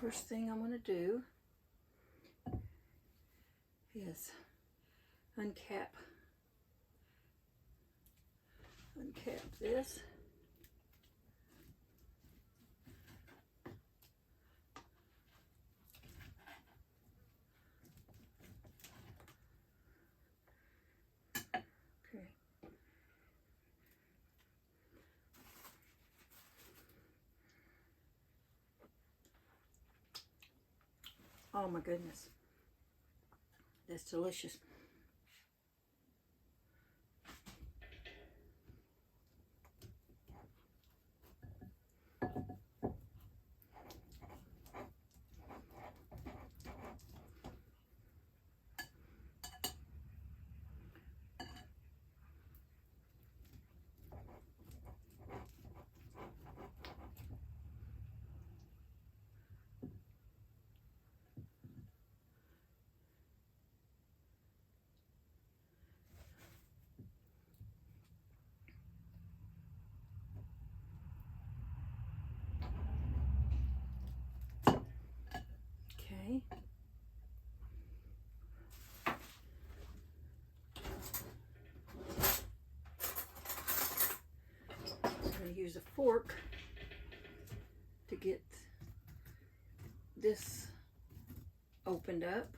First thing I'm going to do is uncap this. Okay. Oh my goodness. That's delicious. Okay. I'm going to use a fork to get this opened up.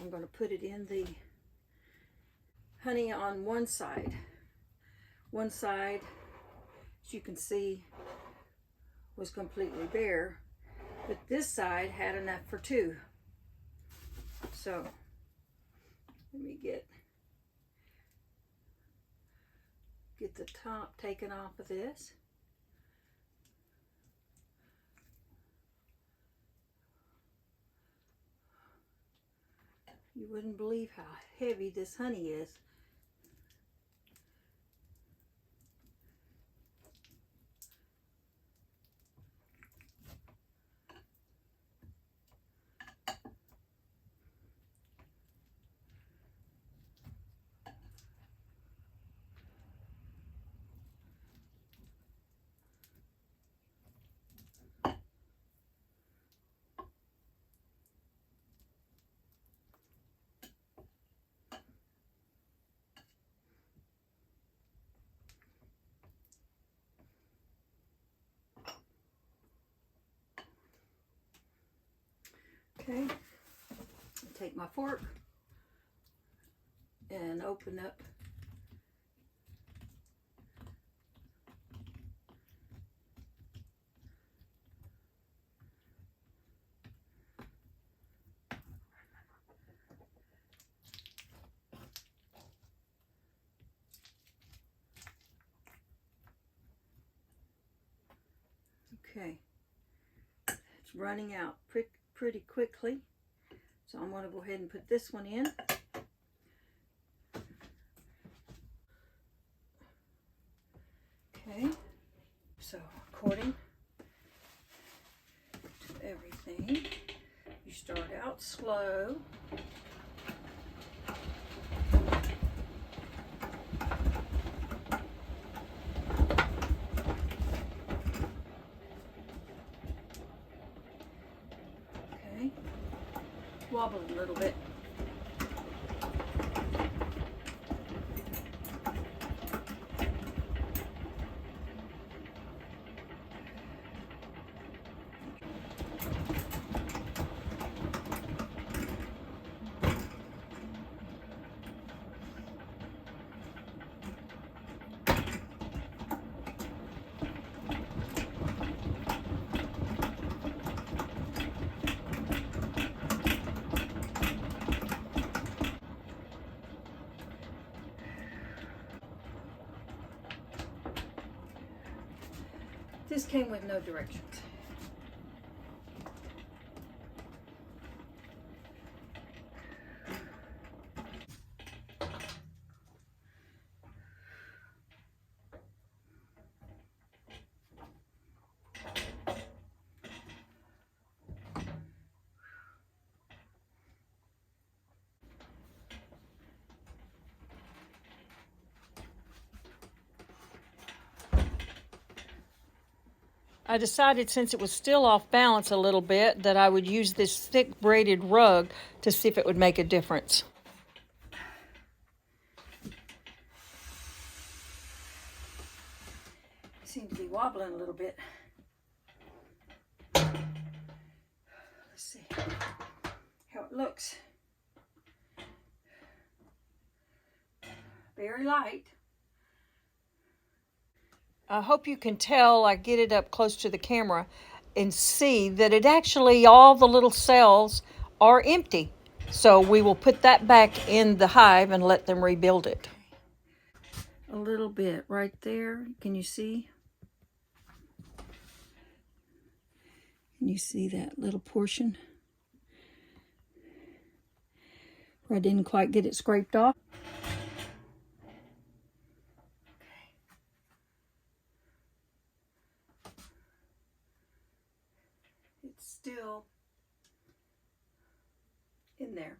I'm going to put it in the honey on one side. One side, as you can see, was completely bare, but this side had enough for two. So let me get the top taken off of this. You wouldn't believe how heavy this honey is. Okay, take my fork and open up okay, it's running out pretty quickly, so I'm going to go ahead and put this one in. Okay, so according to everything, you start out slow. Okay, wobble a little bit. This came with no directions. I decided, since it was still off balance a little bit, that I would use this thick braided rug to see if it would make a difference. Seems to be wobbling a little bit. Let's see how it looks. Very light. I hope you can tell, I get it up close to the camera and see that it actually, all the little cells are empty. So we will put that back in the hive and let them rebuild it. A little bit right there. Can you see? Can you see that little portion where I didn't quite get it scraped off? It's still in there.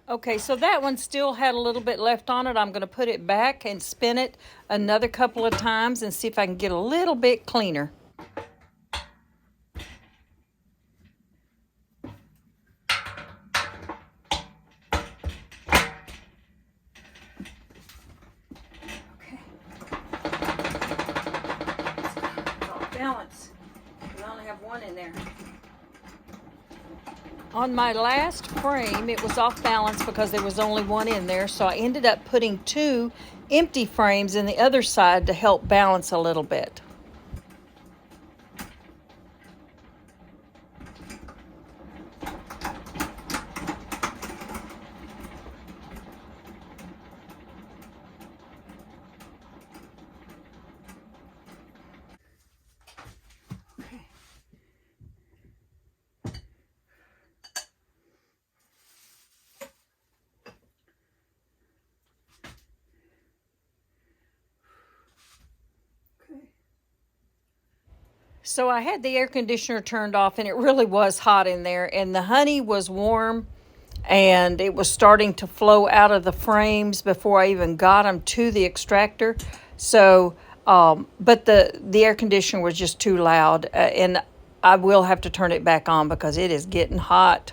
Okay, so that one still had a little bit left on it. I'm going to put it back and spin it another couple of times and see if I can get a little bit cleaner. Okay. It's off balance. We only have one in there. On my last frame, it was off balance because there was only one in there, so I ended up putting 2 empty frames in the other side to help balance a little bit. So I had the air conditioner turned off, and it really was hot in there, and the honey was warm and it was starting to flow out of the frames before I even got them to the extractor. So, but the air conditioner was just too loud, and I will have to turn it back on because it is getting hot.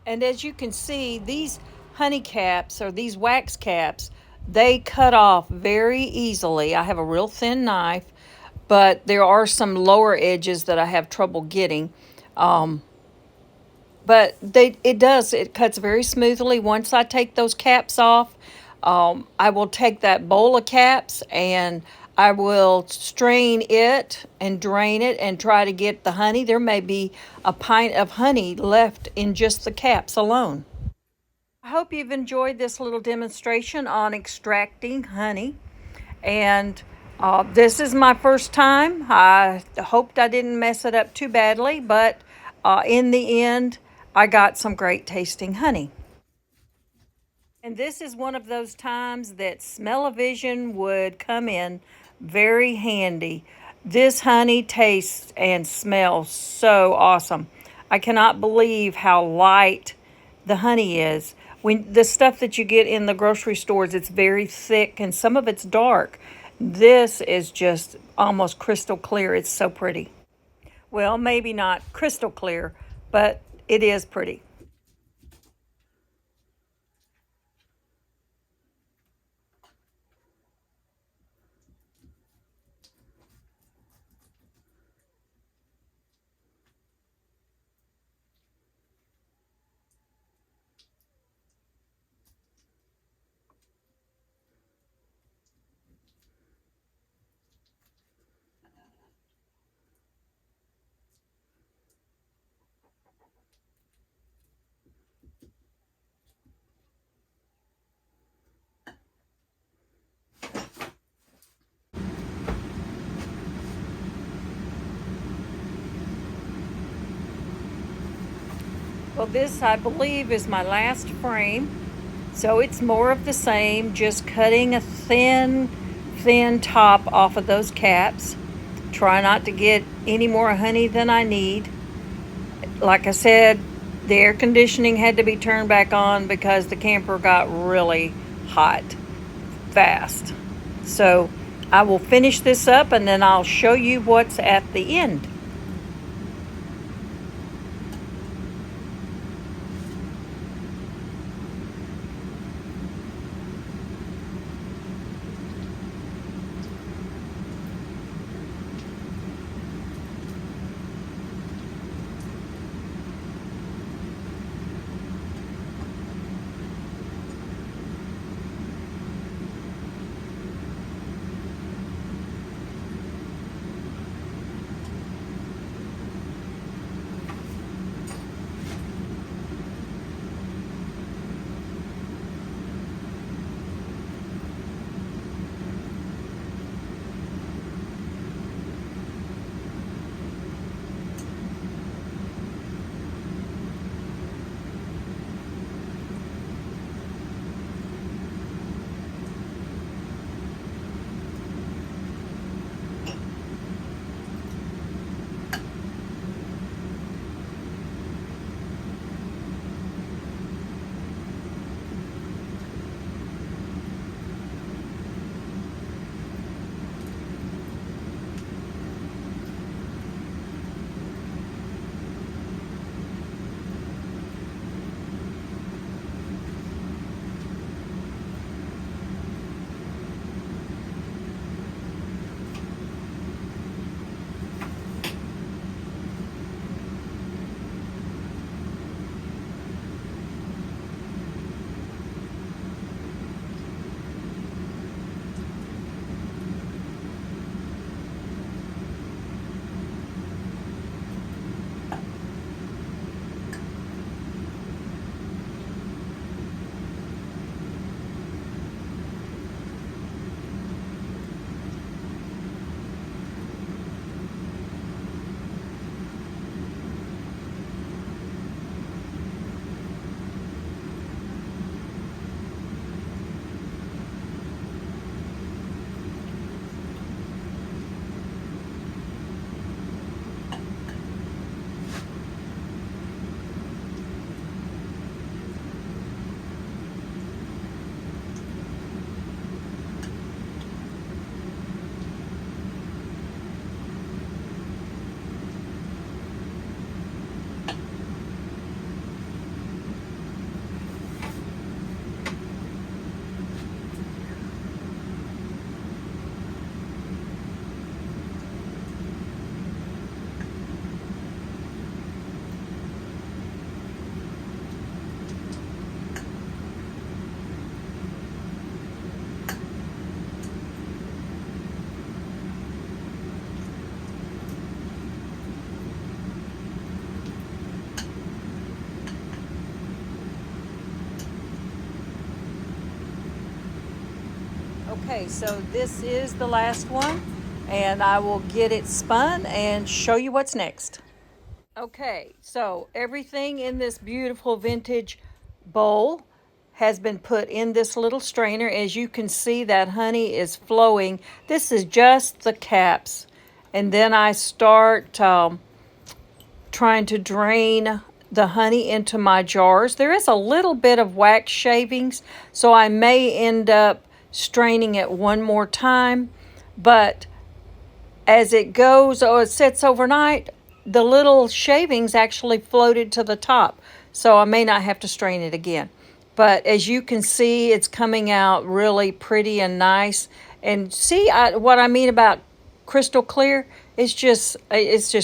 And as you can see, these honey caps, or these wax caps, they cut off very easily. I have a real thin knife, but there are some lower edges that I have trouble getting. But it cuts very smoothly. Once I take those caps off, I will take that bowl of caps and I will strain it and drain it and try to get the honey. There may be a pint of honey left in just the caps alone. I hope you've enjoyed this little demonstration on extracting honey. And this is my first time. I hoped I didn't mess it up too badly, but in the end, I got some great tasting honey. And this is one of those times that smell-o-vision would come in very handy. This honey tastes and smells so awesome. I cannot believe how light the honey is. When the stuff that you get in the grocery stores, it's very thick and some of it's dark. This is just almost crystal clear. It's so pretty. Well, maybe not crystal clear, but it is pretty. Well, this, I believe, is my last frame. So it's more of the same, just cutting a thin top off of those caps. Try not to get any more honey than I need. Like I said, The air conditioning had to be turned back on because the camper got really hot fast. So I will finish this up and then I'll show you what's at the end. Okay, so this is the last one, and I will get it spun and show you what's next. Okay, so everything in this beautiful vintage bowl has been put in this little strainer. As you can see, that honey is flowing. This is just the caps. And then I start trying to drain the honey into my jars. There is a little bit of wax shavings, so I may end up straining it one more time. But as it goes or it sits overnight, the little shavings actually floated to the top. So I may not have to strain it again. But as you can see, it's coming out really pretty and nice. And see what I mean about crystal clear? It's just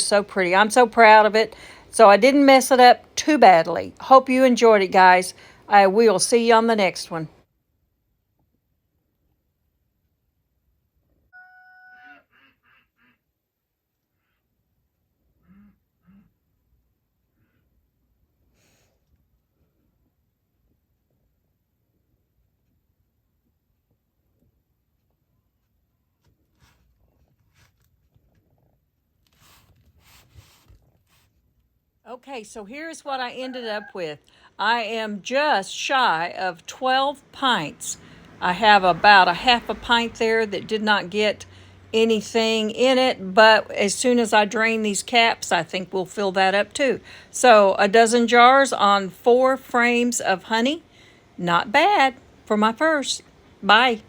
so pretty. I'm so proud of it. So I didn't mess it up too badly. Hope you enjoyed it, guys. I will see you on the next one. Okay, so here's what I ended up with. I am just shy of 12 pints. I have about a half a pint there that did not get anything in it, but as soon as I drain these caps, I think we'll fill that up too. So a dozen jars on 4 frames of honey. Not bad for my first. Bye.